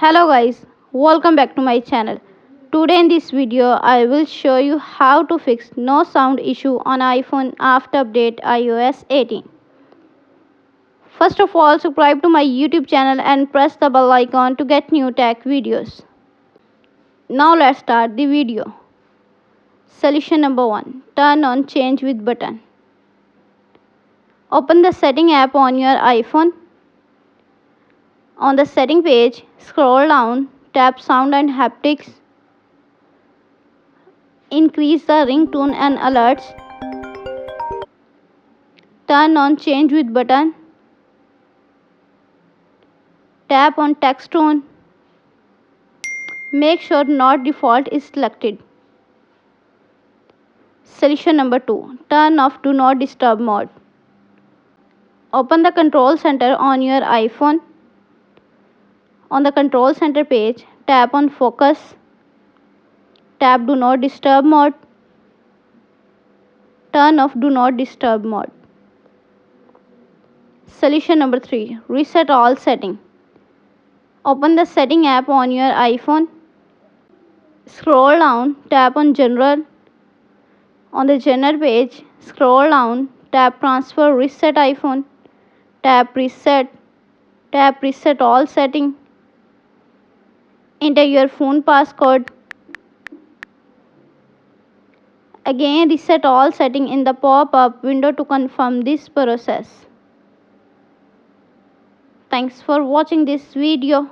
Hello guys, welcome back to my channel. Today in this video I will show you how to fix no sound issue on iPhone after update iOS 18. First of all, subscribe to my YouTube channel and press the bell icon to get new tech videos. Now let's start the video. Solution number 1. Turn on change with button. Open the setting app on your iPhone. On the setting page, scroll down, tap sound and haptics. Increase the ringtone and alerts. Turn on change with button. Tap on text tone. Make sure not default is selected. Solution number 2. Turn off do not disturb mode. Open the control center on your iPhone. On the control center page, tap on focus. Tap do not disturb mode. Turn off do not disturb mode. Solution number 3. Reset all setting. Open the setting app on your iPhone. Scroll down, tap on general. On the general page, scroll down, tap transfer reset iPhone. Tap reset all setting. Enter your phone passcode. Again reset all setting in the pop-up window to confirm this process. Thanks for watching this video.